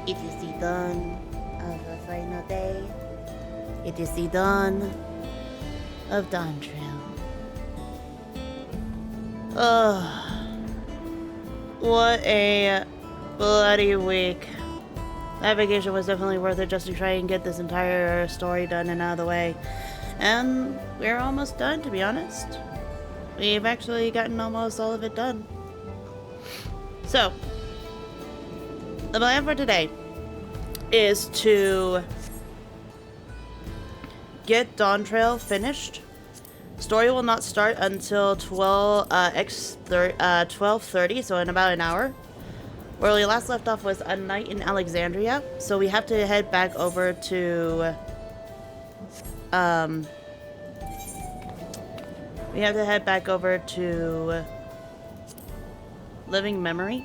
It is the dawn of the final day. It is the dawn of Dawntrail. Oh, what a bloody week. That vacation was definitely worth it just to try and get this entire story done and out of the way. And we're almost done, to be honest. We've actually gotten almost all of it done. So, the plan for today is to get Dawntrail finished. Story will not start until 12:30, so in about an hour. Where we last left off was a night in Alexandria, so we have to head back over to Living Memory.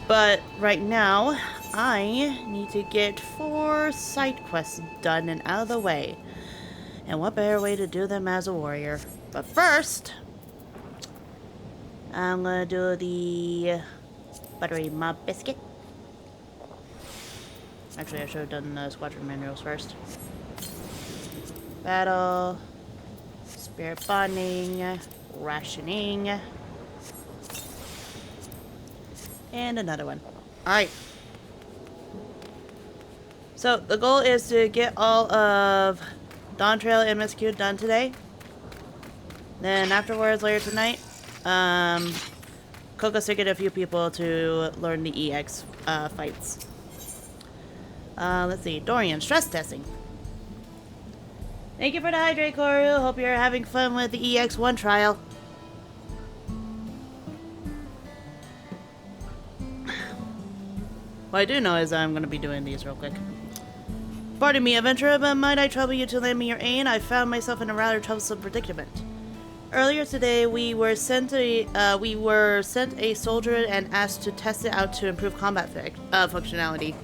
But right now, I need to get 4 side quests done and out of the way. And what better way to do them as a warrior? But first, I'm gonna do the buttery mob biscuit. Actually, I should have done the squadron manuals first. Battle, spirit bonding, rationing, and another one. Alright. So, the goal is to get all of Dawntrail MSQ done today. Then afterwards, later tonight, Coco's to get a few people to learn the EX fights. Let's see. Dorian, stress testing. Thank you for the hydrate, Koru. Hope you're having fun with the EX1 trial. What I do know is I'm going to be doing these real quick. Pardon me, adventurer, but might I trouble you to lend me your aid? I found myself in a rather troublesome predicament. Earlier today, we were sent a soldier and asked to test it out to improve combat functionality.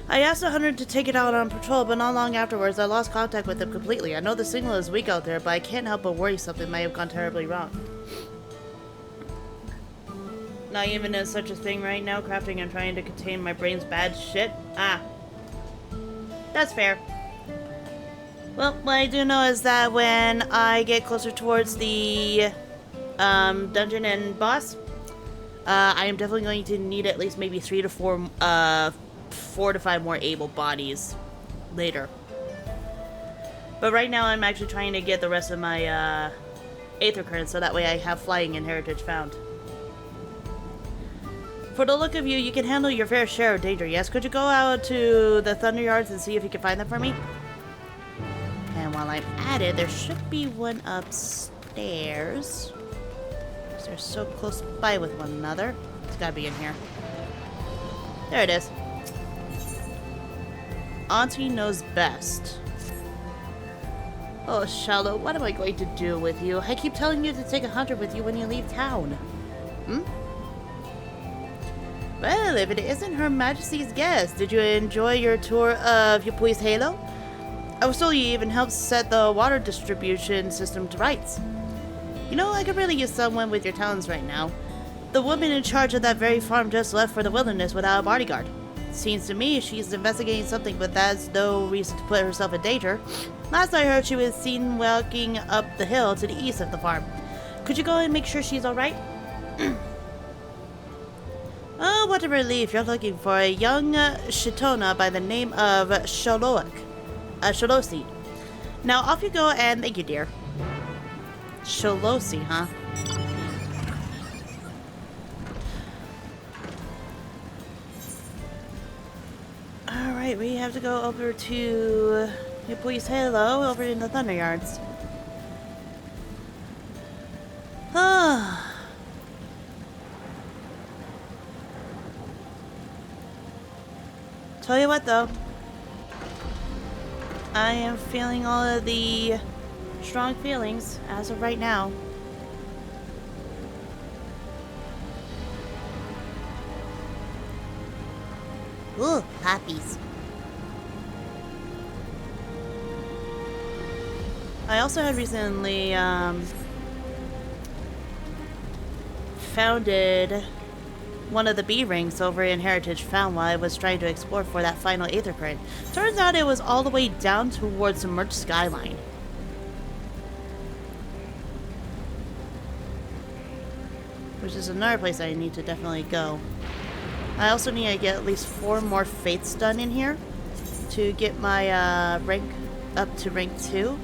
I asked the hunter to take it out on patrol, but not long afterwards, I lost contact with him completely. I know the signal is weak out there, but I can't help but worry something might have gone terribly wrong. Not even in such a thing right now, crafting and trying to contain my brain's bad shit. Ah. That's fair. Well, what I do know is that when I get closer towards the dungeon and boss, I am definitely going to need at least maybe 4 to 5 more able bodies later. But right now I'm actually trying to get the rest of my Aether currents so that way I have flying and heritage found. For the look of you, you can handle your fair share of danger, yes? Could you go out to the Thunder Yards and see if you can find them for me? And while I'm at it, there should be one upstairs. Because they're so close by with one another. It's gotta be in here. There it is. Auntie knows best. Oh, Shallow, what am I going to do with you? I keep telling you to take a hunter with you when you leave town. Hmm? Well, if it isn't Her Majesty's guest, did you enjoy your tour of your police halo? I was told you even helped set the water distribution system to rights. You know, I could really use someone with your talents right now. The woman in charge of that very farm just left for the wilderness without a bodyguard. Seems to me she's investigating something, but that's no reason to put herself in danger. Last I heard, she was seen walking up the hill to the east of the farm. Could you go and make sure she's alright? Oh, what a relief. You're looking for a young Shitona by the name of Sholosi. Now off you go, and thank you, dear. Sholosi, huh? Alright, we have to go over to your police halo over in the Thunder Yards. Ah. Tell you what though, I am feeling all of the strong feelings as of right now. Ooh, poppies. I also had recently founded one of the B rings over in Heritage found while I was trying to explore for that final Aether current. Turns out it was all the way down towards the merged skyline. Which is another place I need to definitely go. I also need to get at least 4 more fates done in here to get my rank up to rank 2.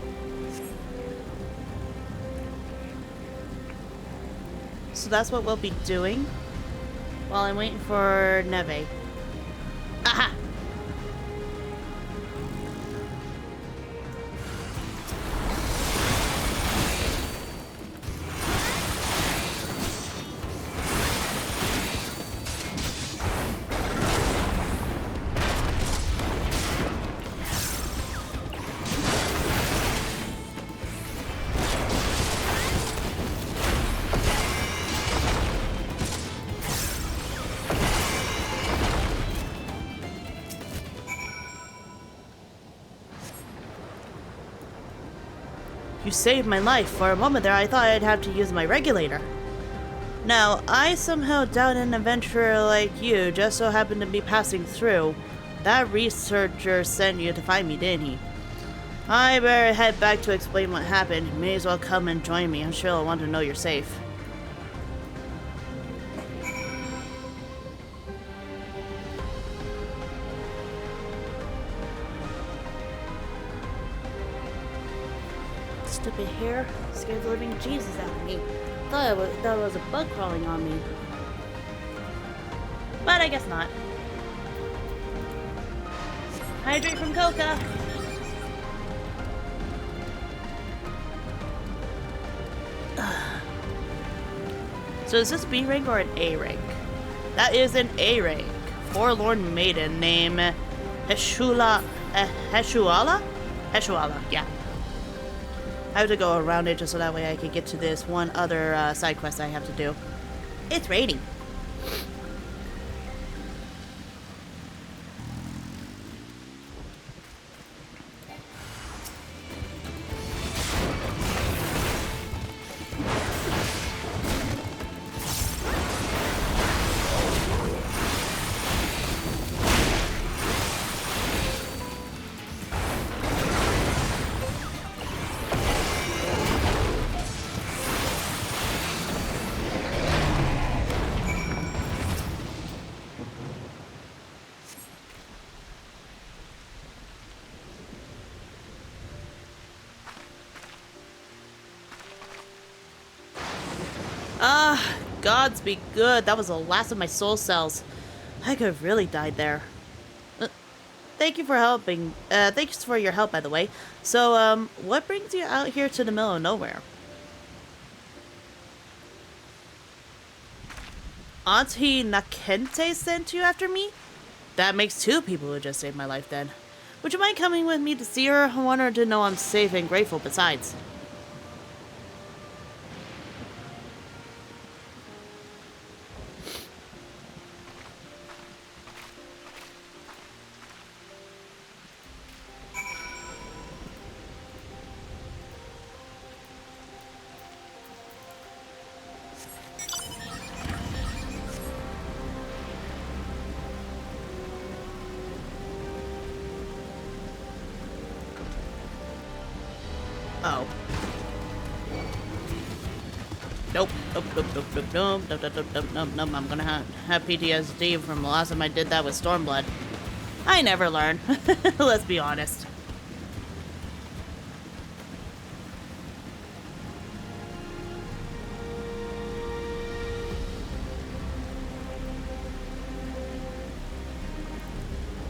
So that's what we'll be doing while I'm waiting for Neve. Aha! You saved my life. For a moment there, I thought I'd have to use my regulator. Now, I somehow doubt an adventurer like you just so happened to be passing through. That researcher sent you to find me, didn't he? I better head back to explain what happened. You may as well come and join me. I'm sure I'll want to know you're safe. Stupid hair scared the living Jesus out of me. Thought it was a bug crawling on me. But I guess not. Hydrate from Coca. So is this B rank or an A rank? That is an A rank. Forlorn maiden named Heshuala? Heshuala, yeah. I have to go around it just so that way I can get to this one other side quest I have to do. It's raining. Ah, gods be good. That was the last of my soul cells. I could have really died there. Thank you for helping. Thanks for your help, by the way. So, what brings you out here to the middle of nowhere? Auntie Nakente sent you after me? That makes 2 people who just saved my life then. Would you mind coming with me to see her? I want her to know I'm safe and grateful besides. Oh. Nope. Nope. Nope. Nope. Nope. Nope. Nope. Nope. Nope. Nope. Nope. I'm gonna have PTSD from the last time I did that with Stormblood. I never learn. Let's be honest.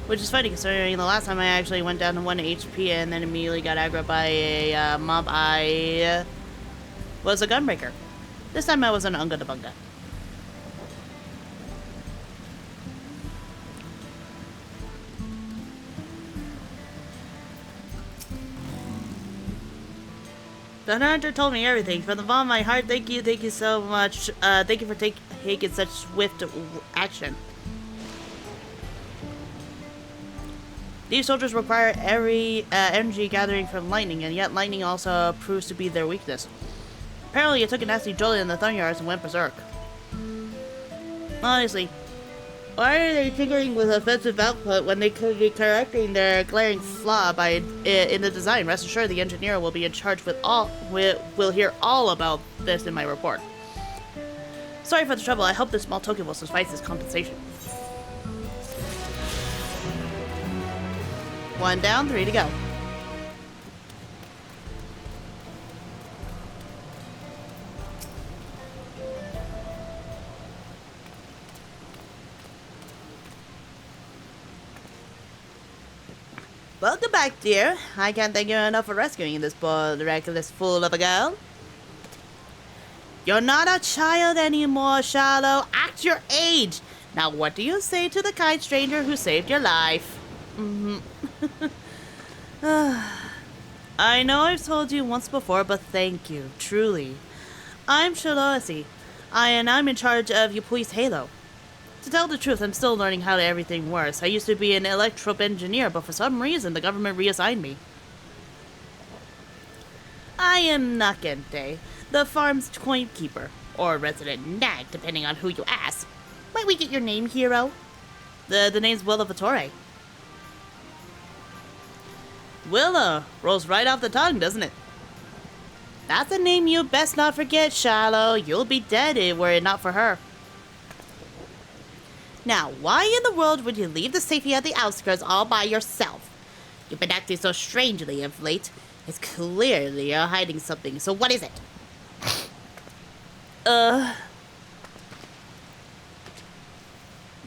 Which is funny considering the last time I actually went down to 1 HP and then immediately got aggroed by a mob I was a gunbreaker. This time I was an Unga Bunga. The hunter told me everything. From the bottom of my heart, thank you so much. Thank you for taking such swift action. These soldiers require every energy gathering from lightning, and yet lightning also proves to be their weakness. Apparently, it took a nasty jolt in the Thundyards and went berserk. Honestly, why are they tinkering with offensive output when they could be correcting their glaring flaw in the design? Rest assured, the engineer will be in charge will hear all about this in my report. Sorry for the trouble. I hope this small token will suffice as compensation. 1 down, 3 to go. Welcome back, dear. I can't thank you enough for rescuing this poor, reckless fool of a girl. You're not a child anymore, Shallow. Act your age. Now, what do you say to the kind stranger who saved your life? I know I've told you once before, but thank you, truly. I'm Shaloasi, and I'm in charge of Yapui's Halo. To tell the truth, I'm still learning how everything works. I used to be an electro engineer, but for some reason, the government reassigned me. I am Nakente, the farm's coinkeeper, or resident nag, depending on who you ask. Might we get your name, hero? The name's Willa Vittore. Willa rolls right off the tongue, doesn't it? That's a name you best not forget, Shallow. You'll be dead were it not for her. Now, why in the world would you leave the safety at the outskirts all by yourself? You've been acting so strangely of late. It's clearly you're hiding something, so what is it?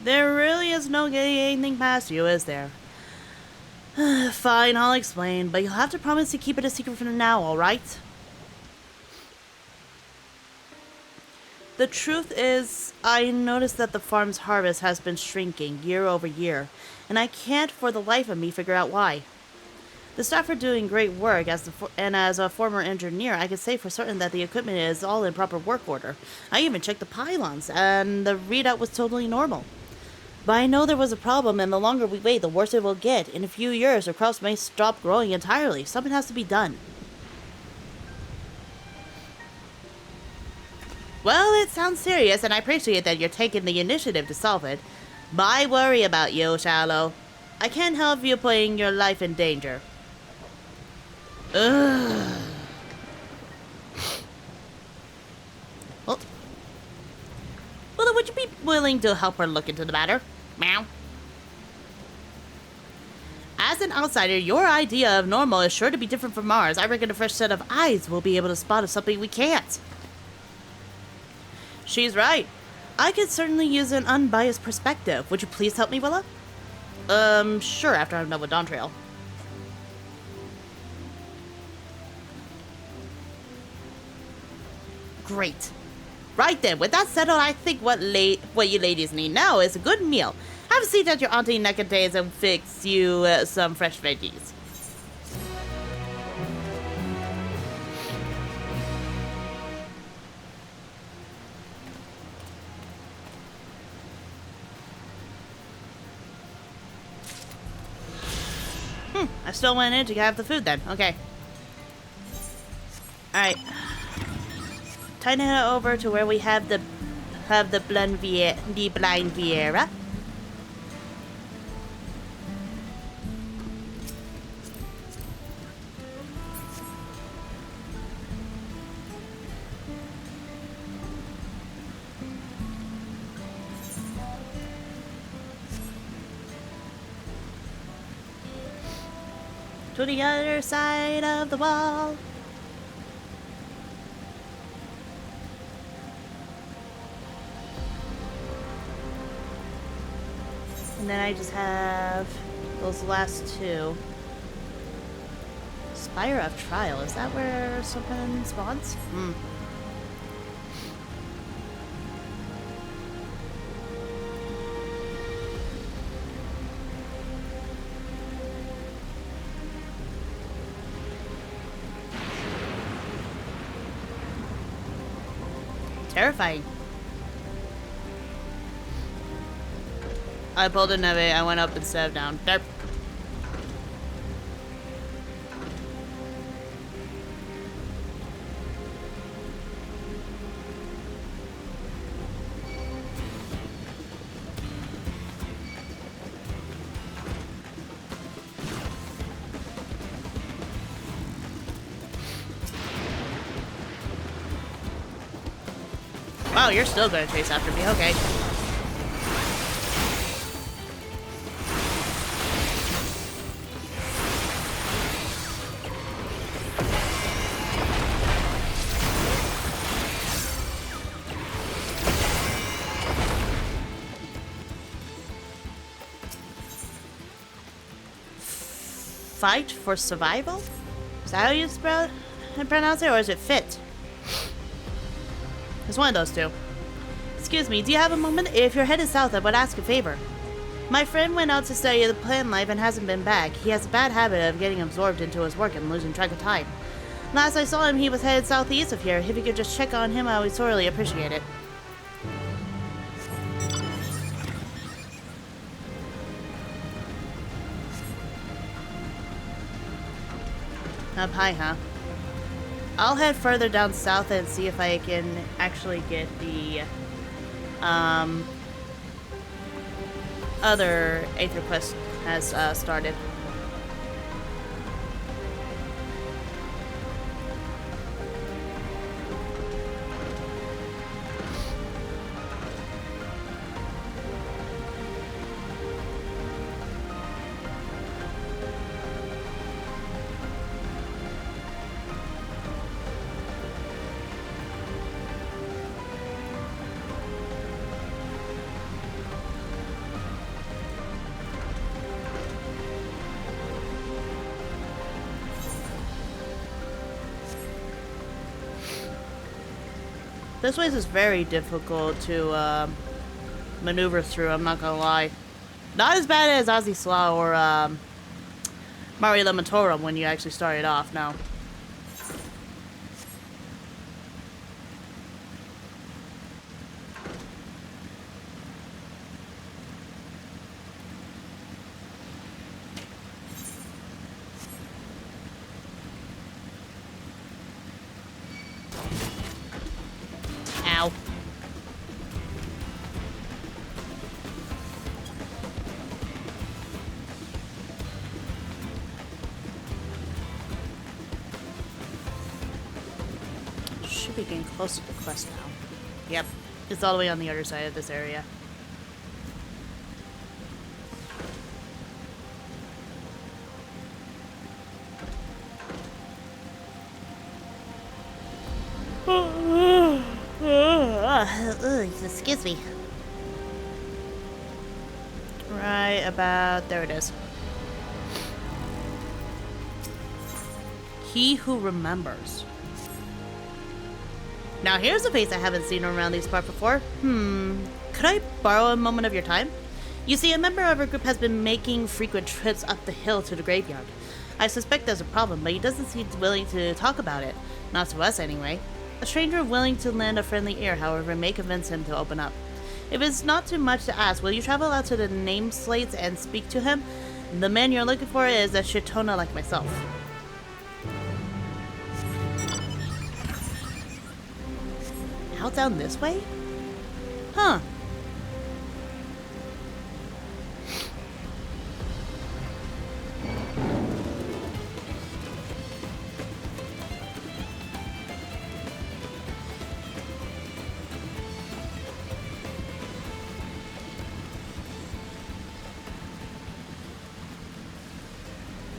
There really is no getting anything past you, is there? Fine, I'll explain, but you'll have to promise to keep it a secret for now, alright? The truth is, I noticed that the farm's harvest has been shrinking year over year, and I can't for the life of me figure out why. The staff are doing great work, and as a former engineer, I can say for certain that the equipment is all in proper work order. I even checked the pylons, and the readout was totally normal. But I know there was a problem, and the longer we wait, the worse it will get. In a few years, the crops may stop growing entirely. Something has to be done. Well, it sounds serious, and I appreciate that you're taking the initiative to solve it. But I worry about you, Shallow. I can't help you putting your life in danger. Ugh. Well, would you be willing to help her look into the matter? Meow. As an outsider, your idea of normal is sure to be different from ours. I reckon a fresh set of eyes will be able to spot something we can't. She's right. I could certainly use an unbiased perspective. Would you please help me, Willa? Sure, after I'm done with Dawntrail. Great. Right then, with that settled, I think what you ladies need now is a good meal. Have a seat at your Auntie Nekate's and fix you some fresh veggies. I still went in to have the food then. Okay. Alright. Time to head over to where we have the blind Viera. To the other side of the wall. And then I just have those last two. Spire of Trial, is that where something spawns? Terrifying. I pulled a neve, I went up instead of down. Derp. Oh, you're still gonna chase after me. Okay. Fight for survival? Is that how you pronounce it, or is it fit? It's one of those two. Excuse me, do you have a moment? If you're headed south, I would ask a favor. My friend went out to study the plant life and hasn't been back. He has a bad habit of getting absorbed into his work and losing track of time. Last I saw him, he was headed southeast of here. If you could just check on him, I would sorely appreciate it. Up high, huh? I'll head further down south and see if I can actually get the other Aether quest has started. This place is very difficult to maneuver through, I'm not gonna lie. Not as bad as Ozzy Slaw or Mario Lematorum when you actually started off, no. Ow. Should be getting close to the quest now. Yep, it's all the way on the other side of this area. Excuse me. Right about there it is. He who remembers. Now here's a face I haven't seen around these parts before. Could I borrow a moment of your time? You see, a member of our group has been making frequent trips up the hill to the graveyard. I suspect there's a problem, but he doesn't seem willing to talk about it. Not to us, anyway. A stranger willing to lend a friendly ear, however, may convince him to open up. If it's not too much to ask, will you travel out to the name slates and speak to him? The man you're looking for is a shitona like myself. Out down this way? Huh.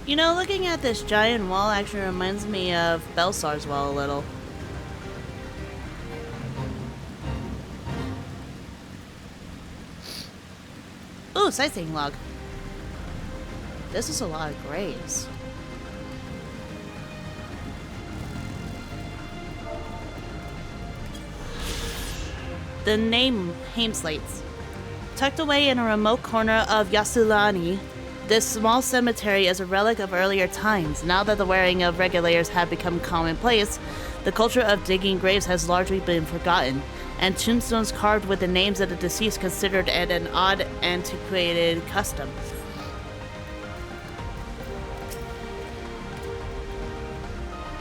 You know, looking at this giant wall actually reminds me of Belsar's wall a little. Ooh, sightseeing log. This is a lot of graves. The name Hameslates. Tucked away in a remote corner of Yasulani, this small cemetery is a relic of earlier times. Now that the wearing of regulators have become commonplace, the culture of digging graves has largely been forgotten, and tombstones carved with the names of the deceased considered an odd, antiquated custom.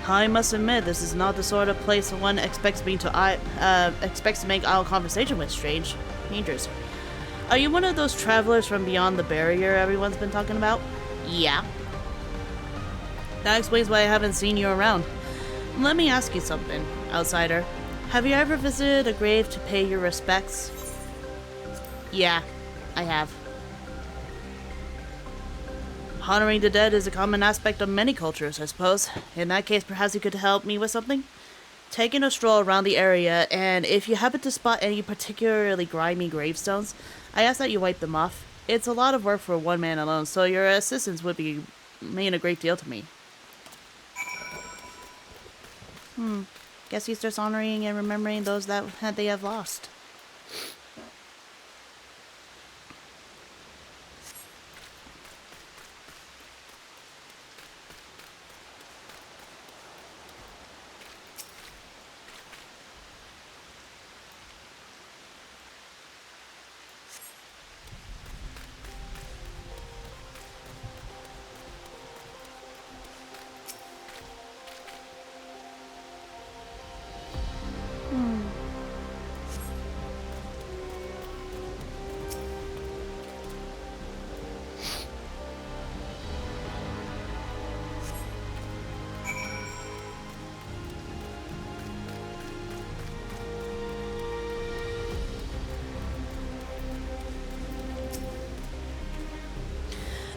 I must admit, this is not the sort of place one expects me to expects to make idle conversation with. Strange, dangerous. Are you one of those travelers from beyond the barrier everyone's been talking about? Yeah. That explains why I haven't seen you around. Let me ask you something, outsider. Have you ever visited a grave to pay your respects? Yeah, I have. Honoring the dead is a common aspect of many cultures, I suppose. In that case, perhaps you could help me with something? Taking a stroll around the area, and if you happen to spot any particularly grimy gravestones, I ask that you wipe them off. It's a lot of work for one man alone, so your assistance would mean a great deal to me. Guess he's just honoring and remembering those that they have lost.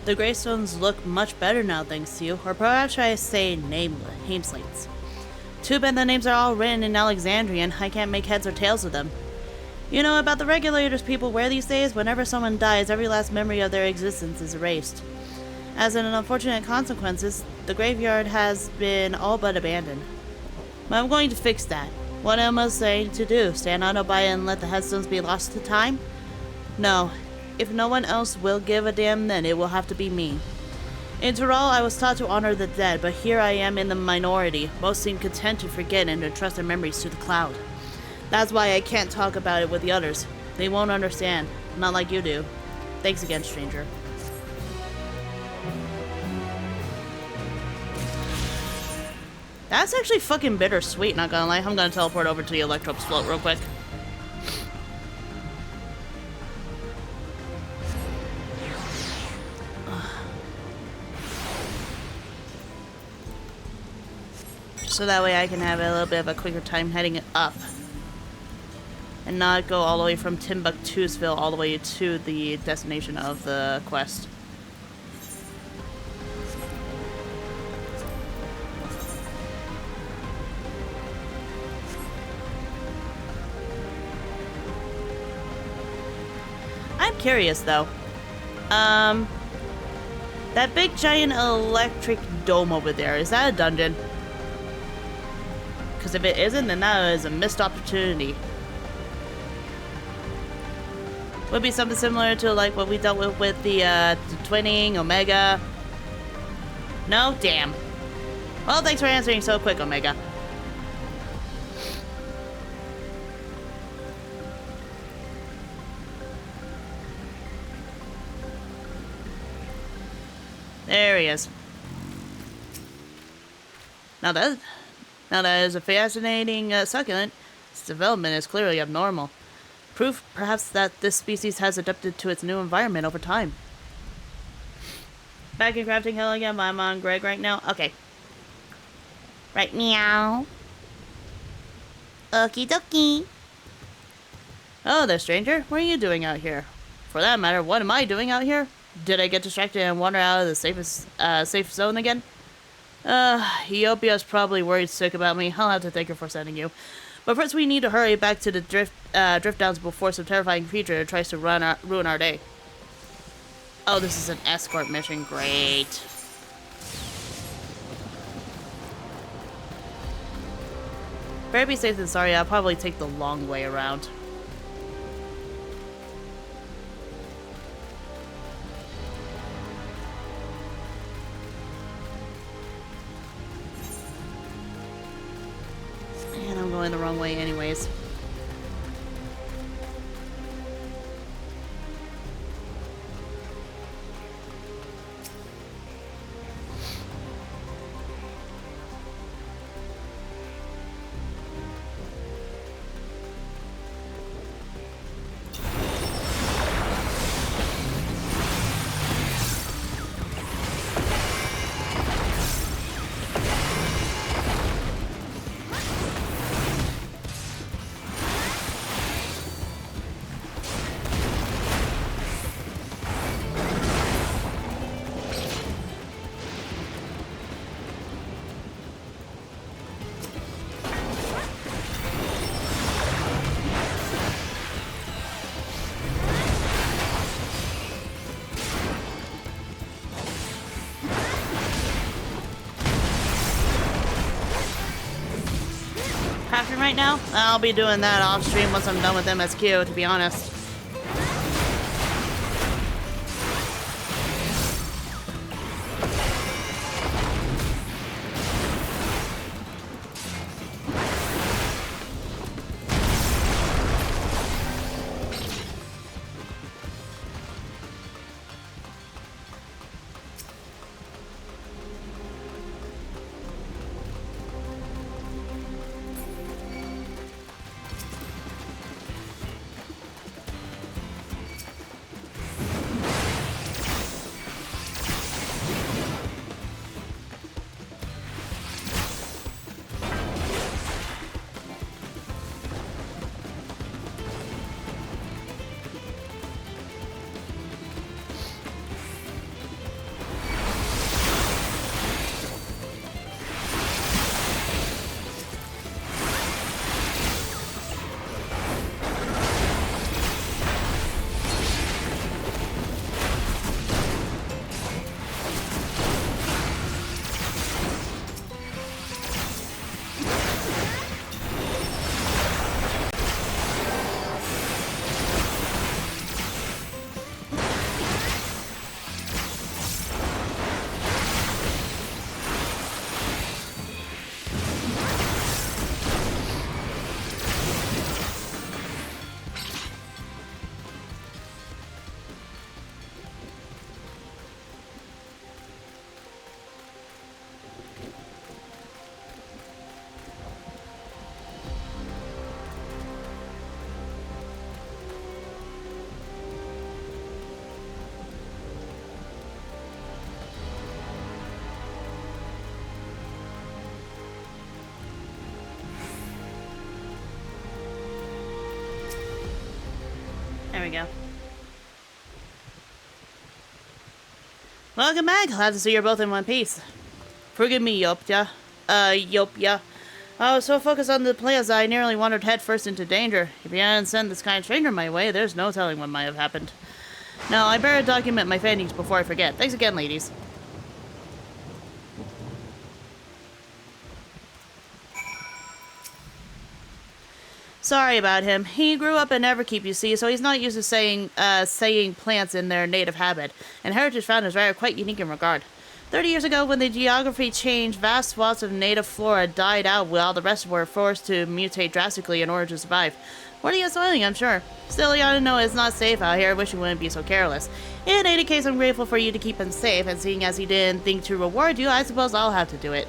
The gravestones look much better now, thanks to you, or perhaps should I say nameslates. Too bad the names are all written in Alexandrian. I can't make heads or tails of them. You know about the regulators people wear these days? Whenever someone dies, every last memory of their existence is erased. As an unfortunate consequences, the graveyard has been all but abandoned. But I'm going to fix that. What am I saying to do? Stand idle by and let the headstones be lost to time? No. If no one else will give a damn, then it will have to be me. In Tyrol, I was taught to honor the dead, but here I am in the minority. Most seem content to forget and entrust their memories to the cloud. That's why I can't talk about it with the others. They won't understand. Not like you do. Thanks again, stranger. That's actually fucking bittersweet, not gonna lie. I'm gonna teleport over to the Electropes float real quick. So that way I can have a little bit of a quicker time heading up. And not go all the way from Timbuktusville all the way to the destination of the quest. I'm curious though. That big giant electric dome over there, is that a dungeon? Because if it isn't, then that is a missed opportunity. Would be something similar to like what we dealt with the twinning, Omega. No? Damn. Well, thanks for answering so quick, Omega. There he is. Now that is a fascinating succulent. Its development is clearly abnormal. Proof, perhaps, that this species has adapted to its new environment over time. Back in crafting hell again, but I'm on Greg right now. Okay. Right, meow. Okie dokie. Oh there, stranger. What are you doing out here? For that matter, what am I doing out here? Did I get distracted and wander out of the safe zone again? Eopia's probably worried sick about me. I'll have to thank her for sending you. But first we need to hurry back to the drift downs before some terrifying creature tries to ruin our day. Oh, this is an escort mission. Great. Better be safe than sorry. I'll probably take the long way around. And I'm going the wrong way anyways. right now. I'll be doing that off stream once I'm done with MSQ, to be honest. There we go. Welcome back. Glad to see you're both in one piece. Forgive me, Yopya. Yopya. I was so focused on the plaza, I nearly wandered headfirst into danger. If you hadn't sent this kind stranger my way, there's no telling what might have happened. Now, I better document my findings before I forget. Thanks again, ladies. Sorry about him. He grew up in Everkeep, you see, so he's not used to saying plants in their native habit, and heritage found is rather quite unique in regard. 30 years ago, when the geography changed, vast swaths of native flora died out while the rest were forced to mutate drastically in order to survive. What are you smiling, I'm sure. Still, you ought to know it's not safe out here. I wish you wouldn't be so careless. In any case, I'm grateful for you to keep him safe, and seeing as he didn't think to reward you, I suppose I'll have to do it.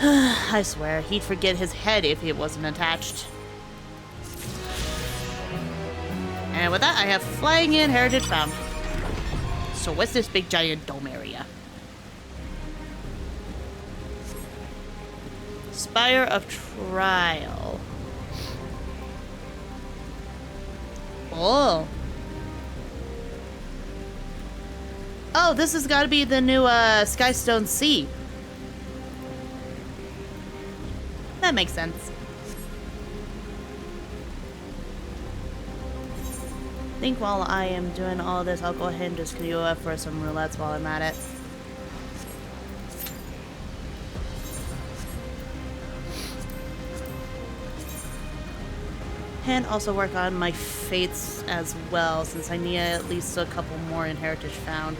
I swear, he'd forget his head if it wasn't attached. And with that, I have flying in heritage found. So what's this big giant dome area? Spire of Trial. Oh. Oh, this has got to be the new Skystone Sea. That makes sense. I think while I am doing all this, I'll go ahead and just queue up for some roulettes while I'm at it. And also work on my fates as well, since I need at least a couple more in heritage found.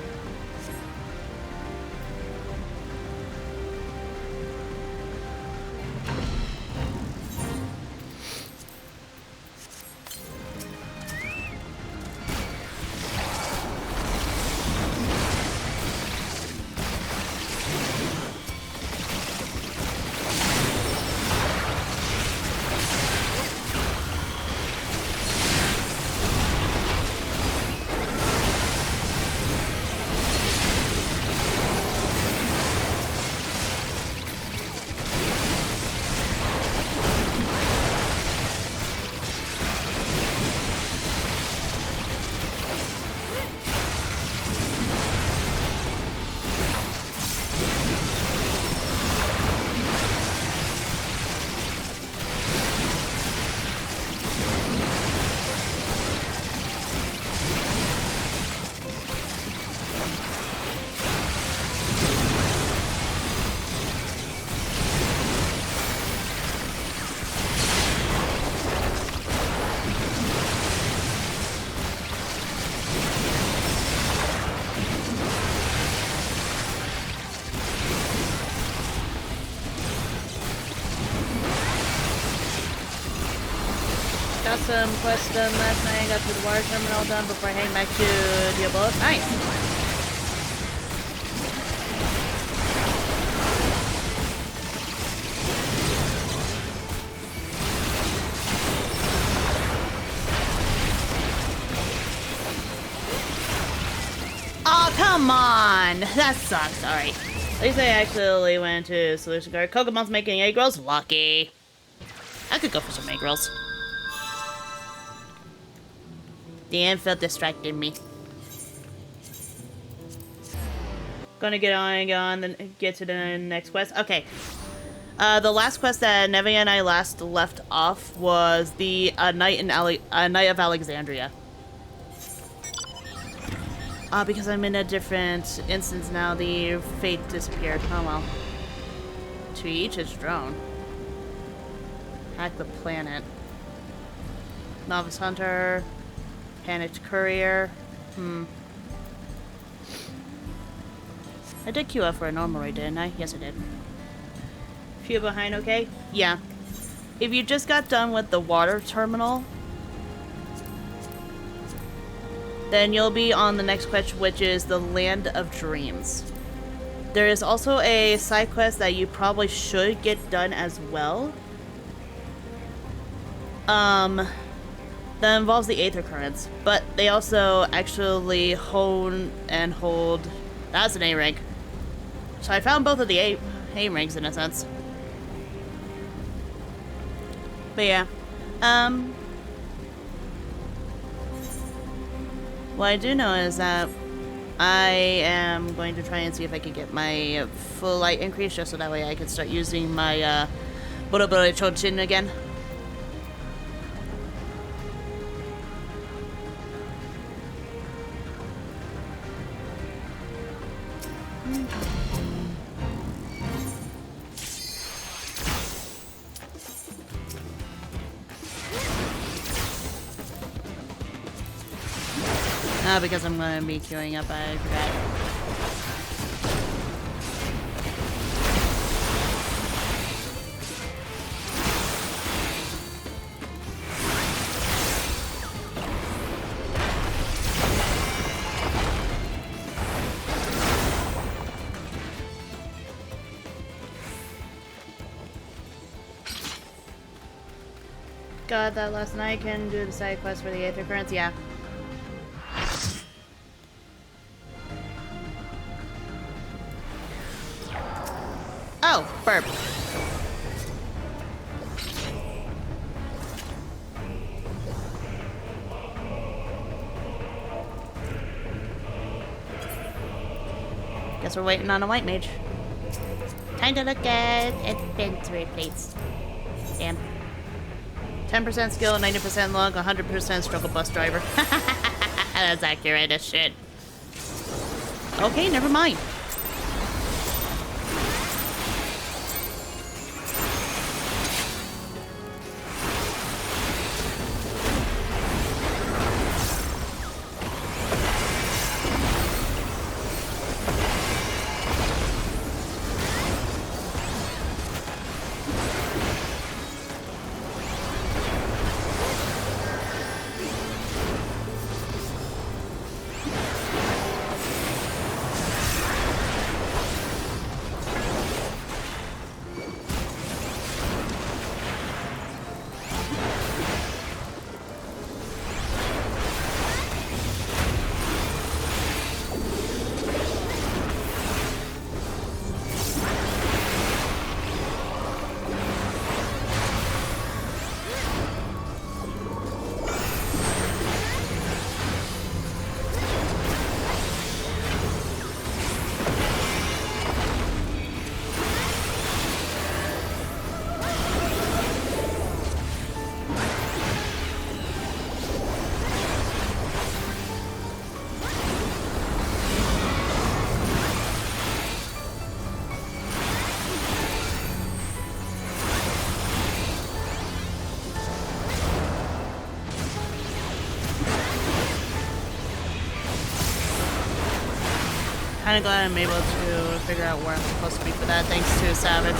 some quests done last night. I got to the water terminal done before I heading back to Diablo. Nice! Oh, come on! That sucks. Alright. At least I actually went to Solution Guard. Kokomon's making egg rolls. Lucky. I could go for some egg rolls. The infill distracted me. Gonna get on, then get to the next quest. Okay. The last quest that Nevi and I last left off was the Night of Alexandria. Because I'm in a different instance now, the fate disappeared. Oh well. To each his drone. Hack the planet. Novice Hunter. Panicked Courier. I did queue up for a normal raid, didn't I? Yes, I did. Few behind, okay? Yeah. If you just got done with the water terminal, then you'll be on the next quest, which is the Land of Dreams. There is also a side quest that you probably should get done as well. That involves the Aether currents, but they also actually hone and hold. That's an A rank. So I found both of the A ranks in a sense. But yeah, what I do know is that I am going to try and see if I can get my full light increase, just so that way I can start using my Boroboro Chochin again. Because I'm going to be queuing up, I forgot. Got that last night. Can do the side quest for the Aether currents, yeah. Oh, burp. Guess we're waiting on a white mage. Time to look at inventory plates. Damn. 10% skill, 90% log, 100% struggle bus driver. That's accurate as shit. Okay, never mind. Kind of glad I'm able to figure out where I'm supposed to be for that, thanks to Savage.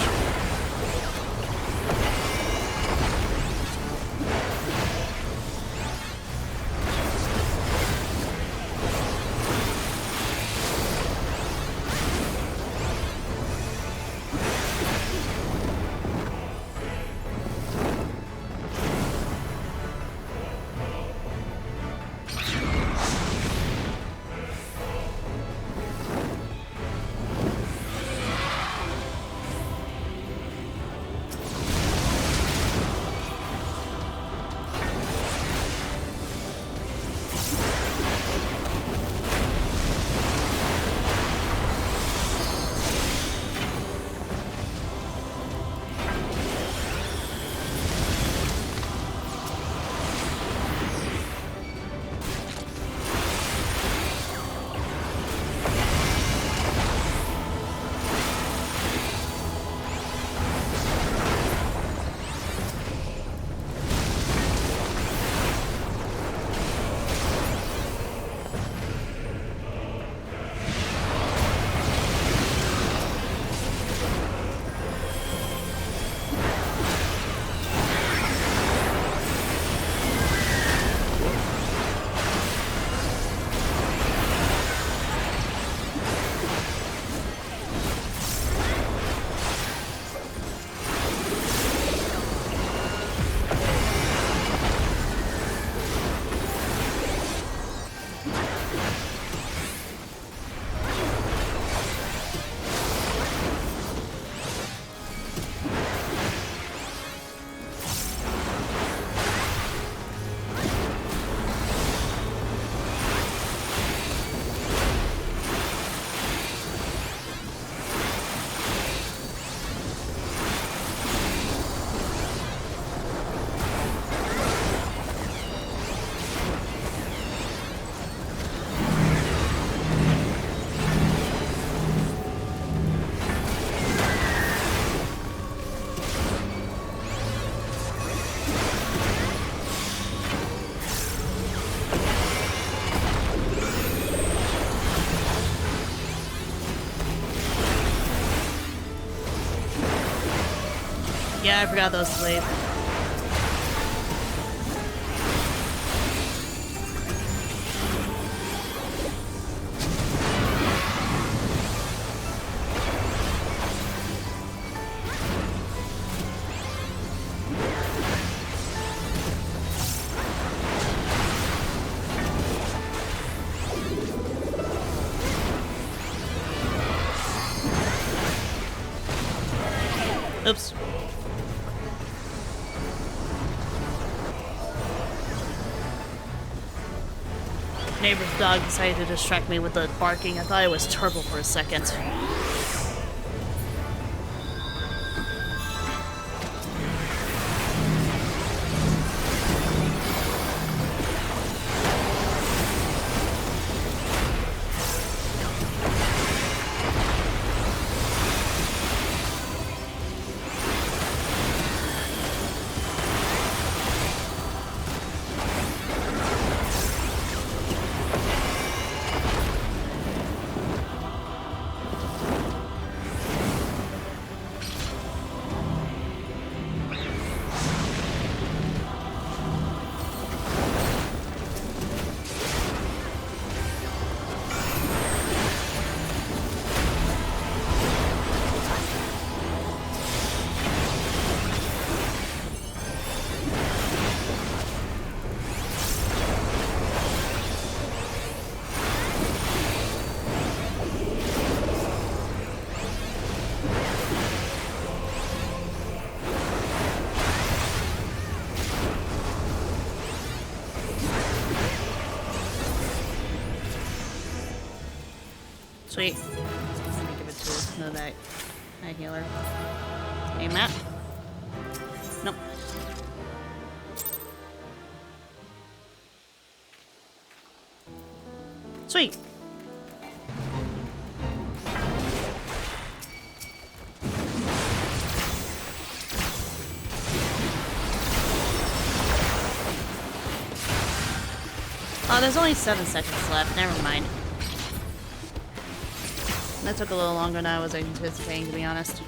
Yeah, I forgot those sleep. Oops. Neighbor's dog decided to distract me with the barking. I thought it was Turbo for a second. Sweet. Let me give it to that healer. Hey, Matt. Nope. Sweet. Oh, there's only 7 seconds left. Never mind. That took a little longer than I was anticipating, to be honest.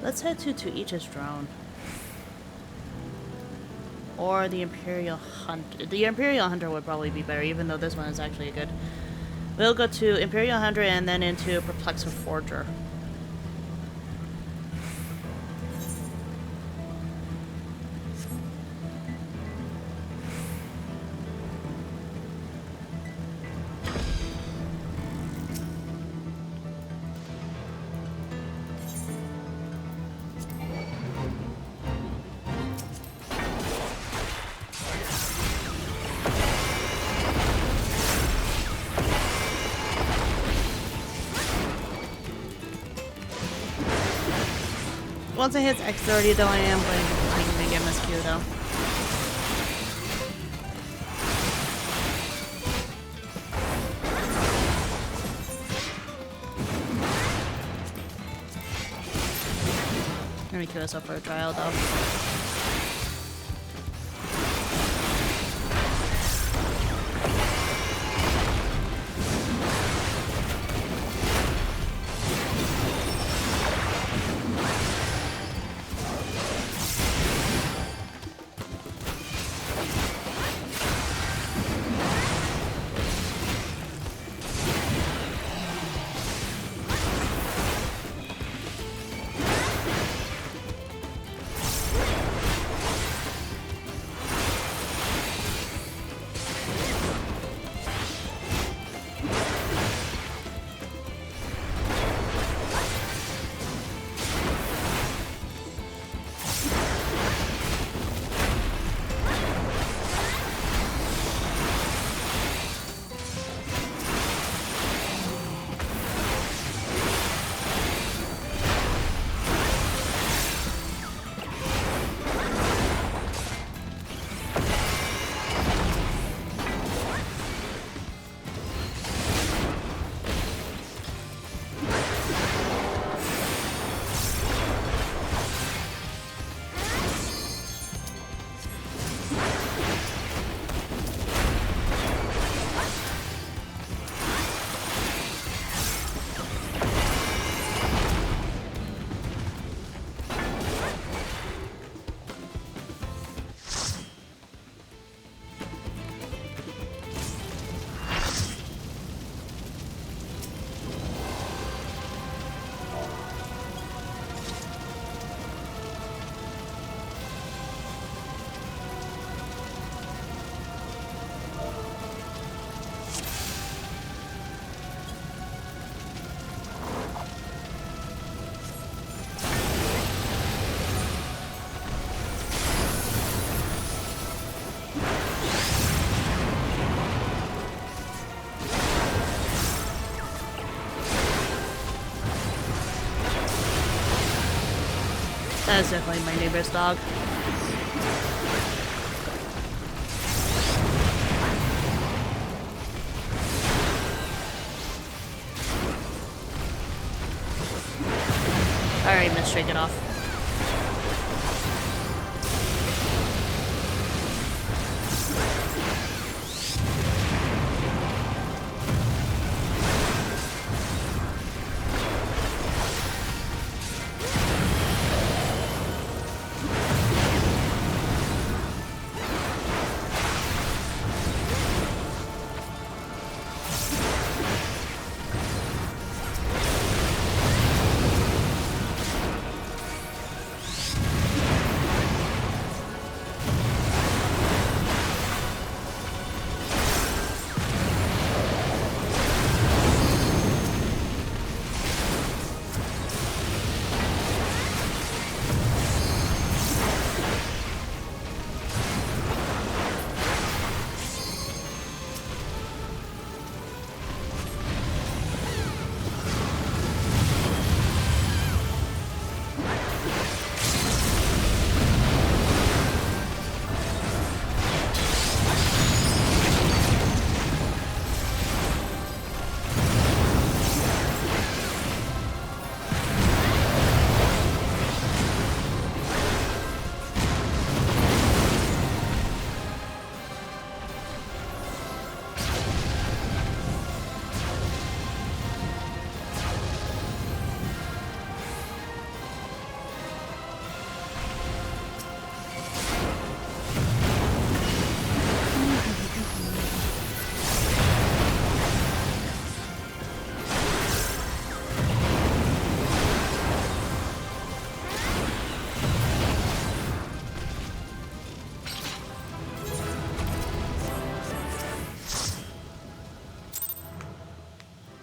Let's head to Tuicha's drone. Or the Imperial Hunter. The Imperial Hunter would probably be better, even though this one is actually good. We'll go to Imperial Hunter and then into Perplexer Forger. Once it hits X30 though, I am going to continue to get MSQ though. Let me queue us up for a trial though. That's definitely my neighbor's dog. Alright, let's shake it off.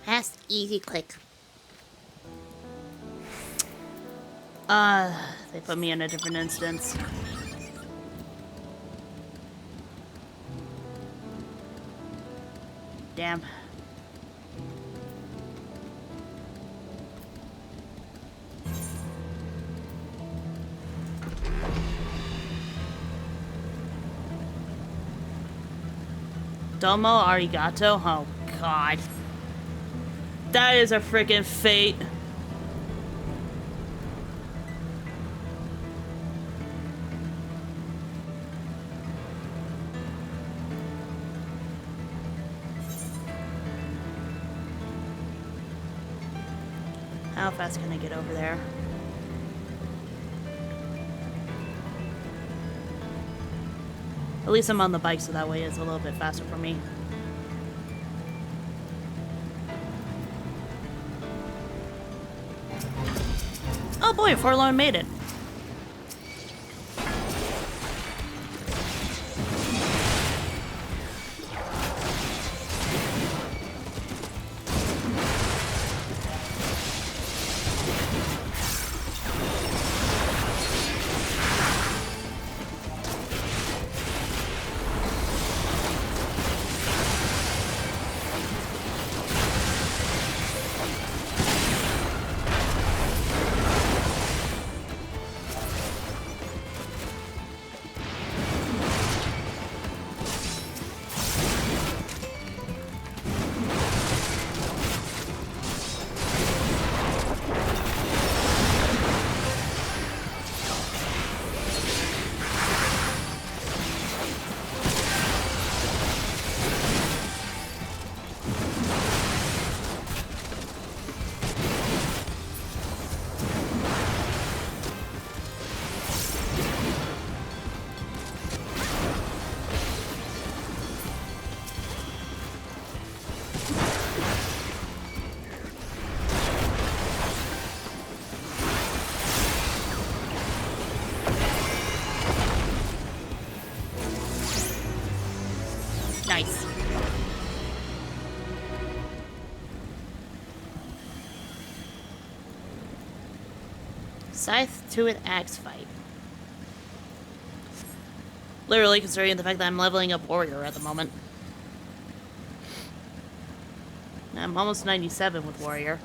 Fast, easy, quick. They put me in a different instance. Damn. Domo arigato? Oh, God. That is a freaking fate. How fast can I get over there? At least I'm on the bike, so that way it's a little bit faster for me. Oh boy, Forlorn made it. Nice. Scythe to an axe fight. Literally, considering the fact that I'm leveling up warrior at the moment. I'm almost 97 with warrior.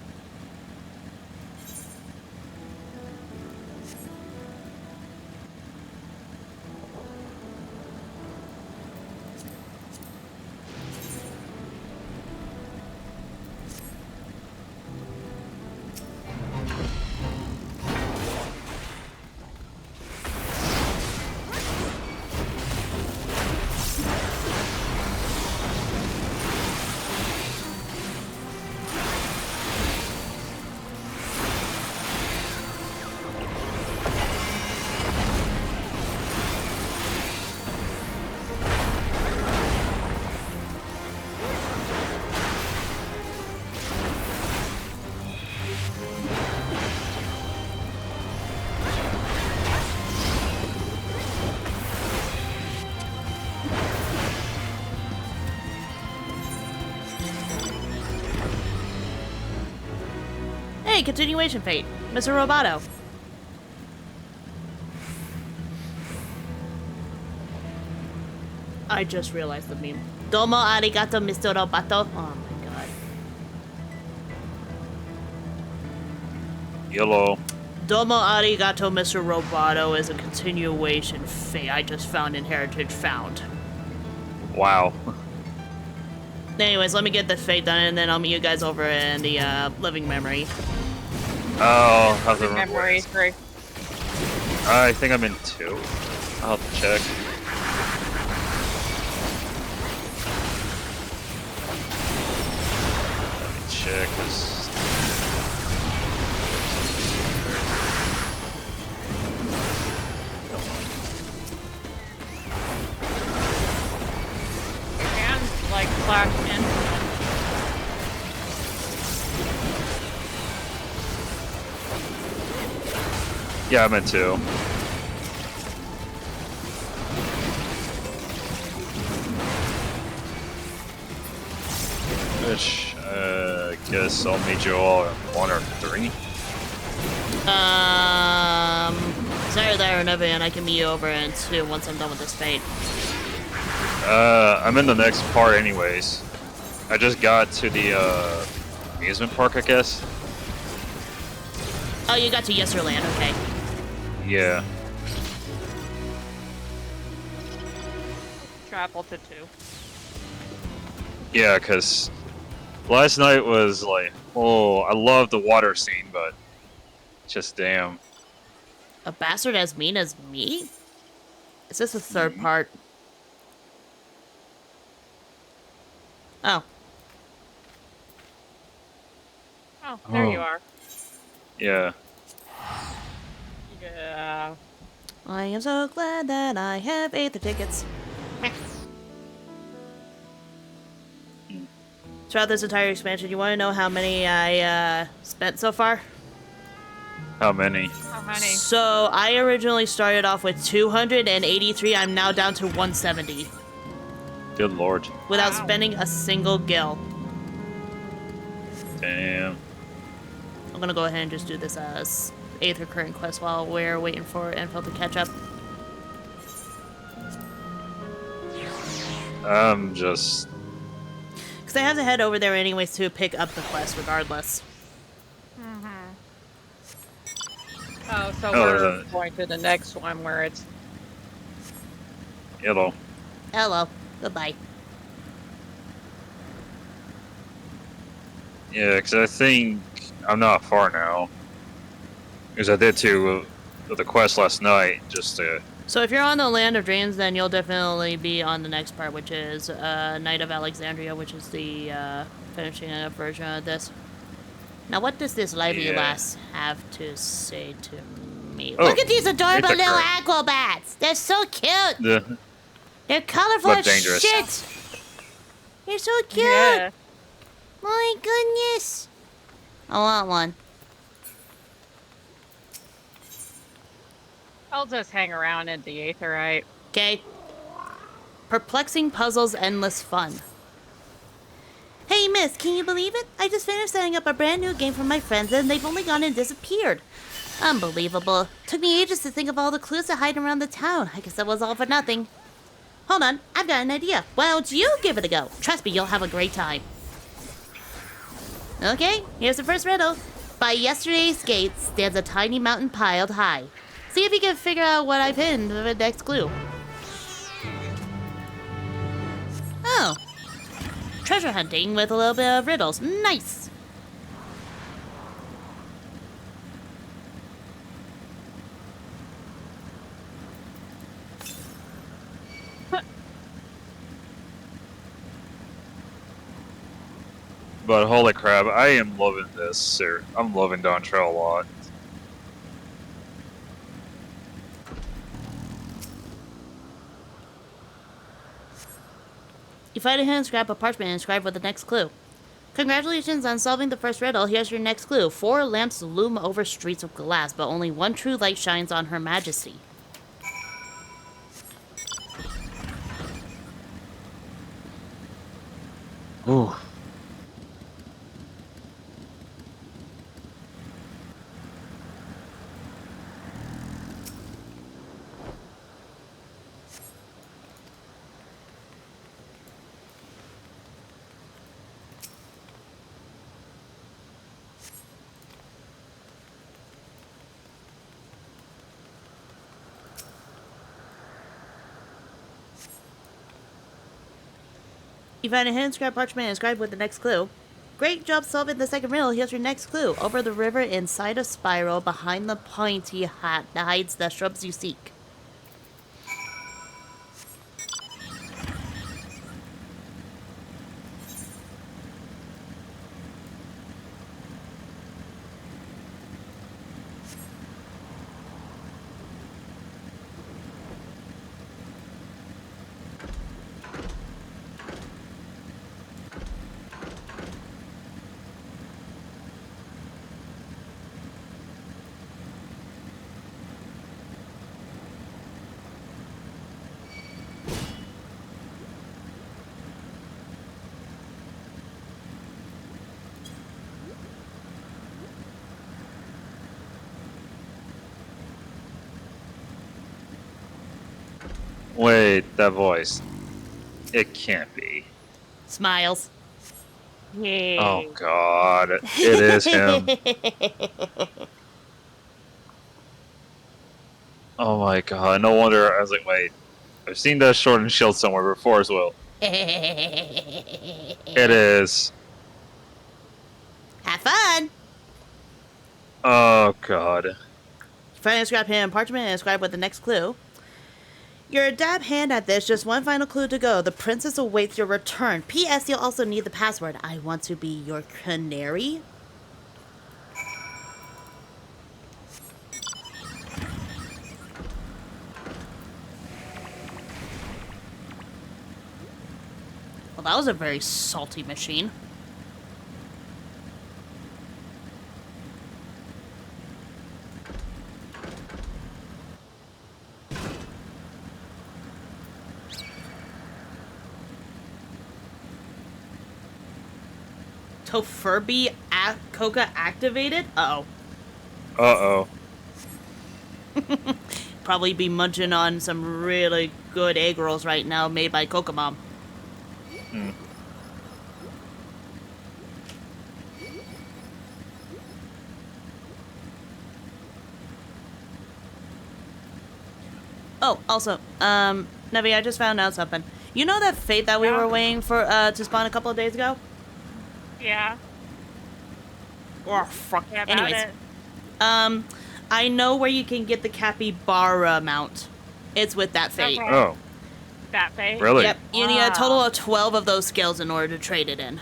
continuation fate. Mr. Roboto. I just realized the meme. Domo arigato, Mr. Roboto. Oh my god. Yellow. Domo arigato, Mr. Roboto is a continuation fate I just found in Heritage Found. Wow. Anyways, let me get the fate done and then I'll meet you guys over in the living memory. Oh, how's the Memory 3. I think I'm in 2. I'll have to check. Let me check this. And like flash in. Yeah, I'm in 2. Which, I guess I'll meet you all in 1 or 3. Sorry that or never, and I can meet you over in 2 once I'm done with this fate. I'm in the next part anyways. I just got to the, amusement park, I guess. Oh, you got to Yesterland, okay. Yeah. Travel to 2. Yeah, because last night was like, oh, I love the water scene, but just damn. A bastard as mean as me? Is this the third part? Oh. Oh, there you Oh. are. Yeah. Yeah. I am so glad that I have Aether tickets. Throughout this entire expansion, you want to know how many I spent so far? How many? How many? So, I originally started off with 283. I'm now down to 170. Good lord. Without Wow. spending a single gil. Damn. I'm gonna go ahead and just do this Aether current quest while we're waiting for Info to catch up. I'm just... Because I have to head over there anyways to pick up the quest regardless. Oh, so Oh, we're there's a- going to the next one where it's... Yellow. Hello. Goodbye. Yeah, because I think I'm not far now. Because I did the quest last night, just to... So if you're on the Land of Dreams, then you'll definitely be on the next part, which is Knight of Alexandria, which is the finishing up version of this. Now, what does this lively Yeah. lass have to say to me? Oh, Look at these adorable Aether little current. aquabats. They're so cute. The, They're colorful But as dangerous. shit. They're so cute. Yeah. My goodness. I want one. I'll just hang around in the Aetherite. Okay. Perplexing puzzles, endless fun. Hey, miss, can you believe it? I just finished setting up a brand new game for my friends and they've only gone and disappeared. Unbelievable. Took me ages to think of all the clues that hide around the town. I guess that was all for nothing. Hold on, I've got an idea. Why don't you give it a go? Trust me, you'll have a great time. Okay, here's the first riddle. By yesterday's gate stands a tiny mountain piled high. See if you can figure out what I've hidden for the next clue. Oh. Treasure hunting with a little bit of riddles. Nice. but holy crap, I am loving this, sir. I'm loving Dawntrail a lot. You find a hidden scrap of parchment inscribed with the next clue. Congratulations on solving the first riddle. Here's your next clue. 4 lamps loom over streets of glass, but only one true light shines on Her Majesty. Ooh. You find a hidden scrap parchment inscribed with the next clue. Great job solving the second riddle. Here's your next clue. Over the river inside a spiral behind the pointy hat that hides the shrubs you seek. Wait, that voice. It can't be. Smiles. Yay. Oh god, it is him. Oh my god, no wonder I was like, wait, I've seen that sword and shield somewhere before as well. It is. Have fun! Oh god. You find a scrap hidden parchment and inscribed with the next clue. You're a dab hand at this, just one final clue to go. The princess awaits your return. P.S. You'll also need the password. I want to be your canary. Well, that was a very salty machine. Furby Coca activated? Uh-oh. Uh-oh. Probably be munching on some really good egg rolls right now made by Coca Mom. Hmm. Oh, also, Nevi, I just found out something. You know that fate that we were waiting for to spawn a couple of days ago? Yeah. Oh, fuck. Yeah, about Anyways, it. I know where you can get the capybara mount. It's with that fate. Okay. Oh, That face. really? Yep, you need a total of 12 of those skills in order to trade it in.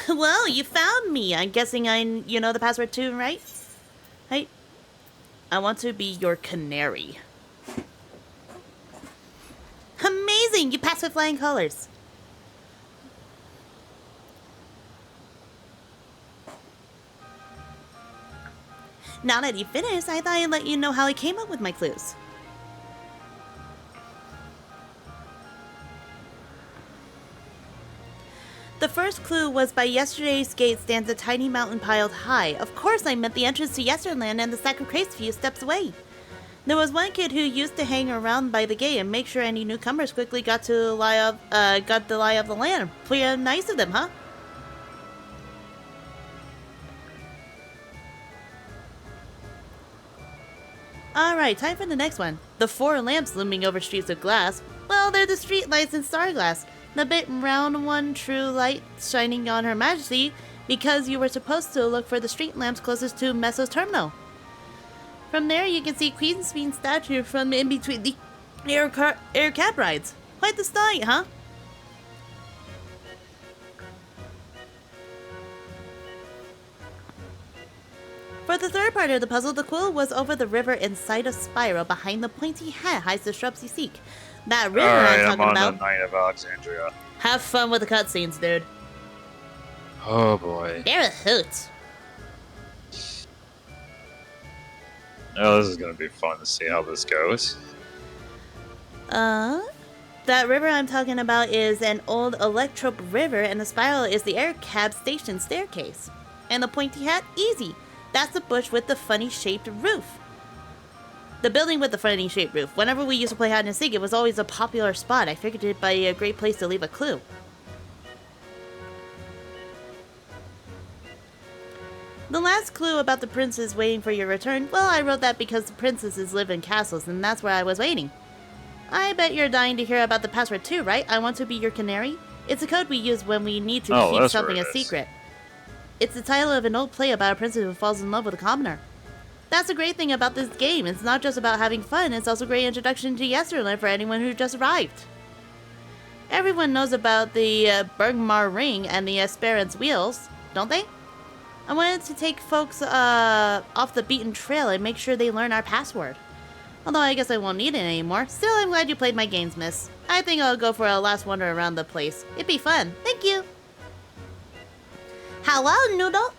Well, you found me. I'm guessing you know the password too, right? Hey, I want to be your canary. Amazing! You passed with flying colors. Now that you finished, I thought I'd let you know how I came up with my clues. The first clue was by yesterday's gate stands a tiny mountain piled high. Of course, I meant the entrance to Yesterland and the second craze a few steps away. There was one kid who used to hang around by the gate and make sure any newcomers quickly got the lie of the land. Pretty nice of them, huh? Alright, time for the next one. The 4 lamps looming over streets of glass. Well, they're the street lights in Starglass. The big round one, true light shining on Her Majesty, because you were supposed to look for the street lamps closest to Messo's terminal. From there, you can see Queen's Bean statue from in between the air cab rides. Quite the sight, huh? For the third part of the puzzle, the clue was over the river inside a spiral behind the pointy hat hides the shrubs you seek. That river Alright, I'm I'm talking on about. the Knight of Alexandria. Have fun with the cutscenes, dude. Oh boy. They're a hoot. Oh, this is gonna be fun to see how this goes. That river I'm talking about is an old electrope river, and the spiral is the air cab station staircase. And the pointy hat? Easy. That's the bush with the funny-shaped roof. The building with the funny-shaped roof. Whenever we used to play hide and seek, it was always a popular spot. I figured it'd be a great place to leave a clue. The last clue about the princess waiting for your return, well, I wrote that because the princesses live in castles, and that's where I was waiting. I bet you're dying to hear about the password too, right? I want to be your canary? It's a code we use when we need to keep that's something where a it is. secret. It's the title of an old play about a princess who falls in love with a commoner. That's the great thing about this game. It's not just about having fun, it's also a great introduction to Yesterland for anyone who just arrived. Everyone knows about the Bergmar Ring and the Esperance Wheels, don't they? I wanted to take folks off the beaten trail and make sure they learn our password. Although I guess I won't need it anymore. Still, I'm glad you played my games, miss. I think I'll go for a last wander around the place. It'd be fun. Thank you. Hello, Noodle.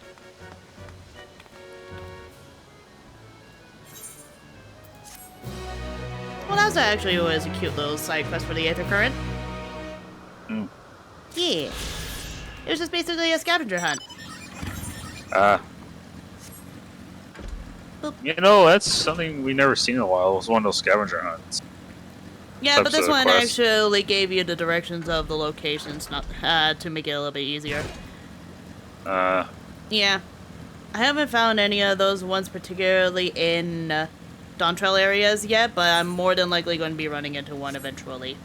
Well, that was actually always a cute little side quest for the Aether Current. Yeah. It was just basically a scavenger hunt. You know, that's something we never seen in a while. It was one of those scavenger hunts. Yeah, but Types this of one quests. actually gave you the directions of the locations, not to make it a little bit easier. Yeah. I haven't found any of those ones particularly in Dawntrail areas yet, but I'm more than likely going to be running into one eventually.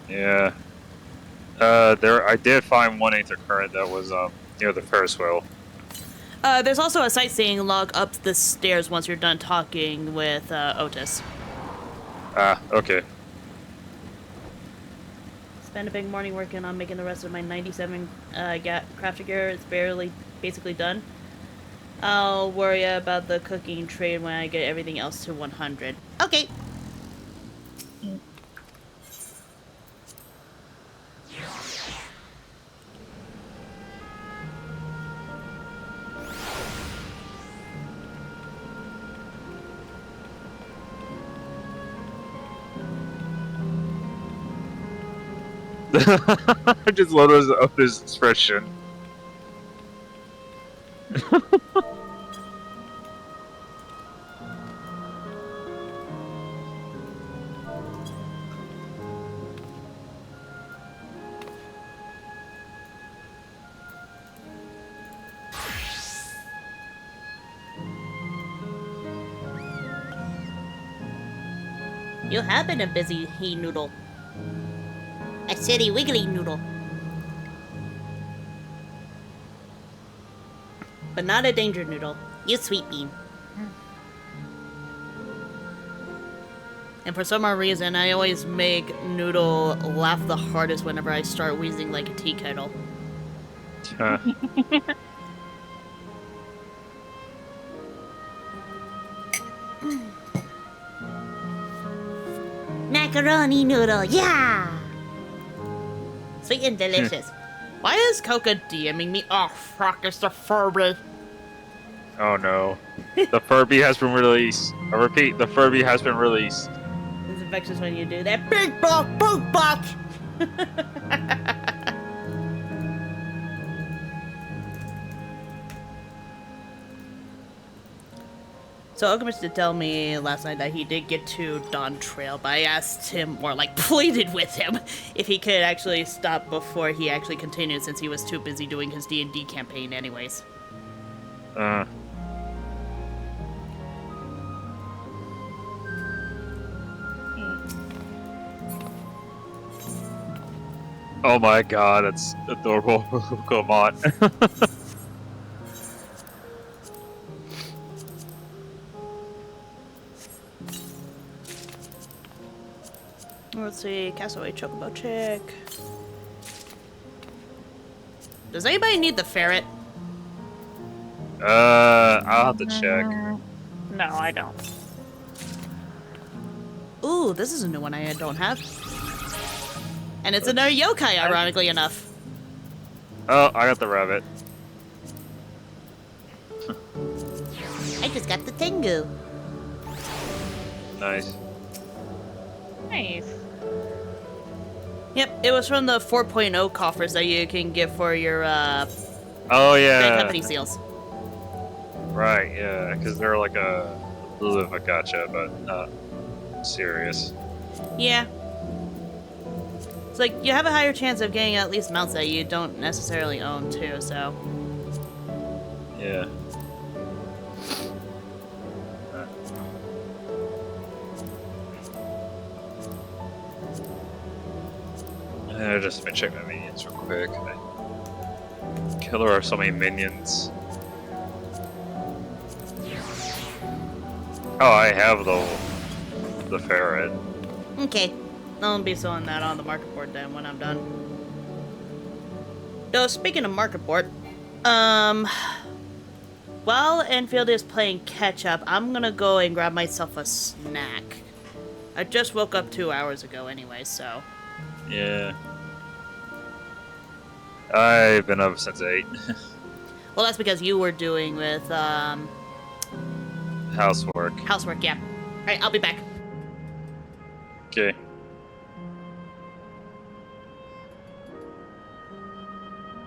Yeah. I did find one Aether Current that was near the Ferris wheel. There's also a sightseeing log up the stairs once you're done talking with Otis. Okay. Spent a big morning working on making the rest of my 97 crafter gear. It's basically done. I'll worry about the cooking trade when I get everything else to 100. Okay. I just love his expression. You have been a busy noodle. A city wiggly noodle. But not a danger noodle. You sweet bean. And for some odd reason, I always make Noodle laugh the hardest whenever I start wheezing like a tea kettle. Macaroni noodle, yeah! Sweet and delicious. Why is Coca DMing me? Oh, fuck, it's the Furby. Oh no. The Furby has been released. I repeat, the Furby has been released. It's infectious when you do that. Big buck, big buck! So Alchemist did tell me last night that he did get to Dawntrail, but I asked him, or like pleaded with him, if he could actually stop before he actually continued, since he was too busy doing his D&D campaign anyways. Oh my god, it's adorable. Come on. Let's see, Castaway Chocobo check. Does anybody need the ferret? I'll have to check. No, I don't. Ooh, this is a new one I don't have. And it's another yokai, ironically enough. Oh, I got the rabbit. I just got the Tengu. Nice. Nice. Yep, it was from the 4.0 coffers that you can get for your Oh Grand yeah. Company seals. Right, yeah, because they're like a little bit of a gotcha, but not serious. Yeah. It's like, you have a higher chance of getting at least mounts that you don't necessarily own, too, so... Yeah. Just let me check my minions real quick. Killer are so many minions. Oh, I have the ferret. Okay. I'll be selling that on the market board then when I'm done. Though, speaking of market board, while Enfield is playing catch up, I'm gonna go and grab myself a snack. I just woke up 2 hours ago anyway, so. Yeah. I've been up since 8. Well, that's because you were doing with, Housework. housework, yeah. Alright, I'll be back. Okay.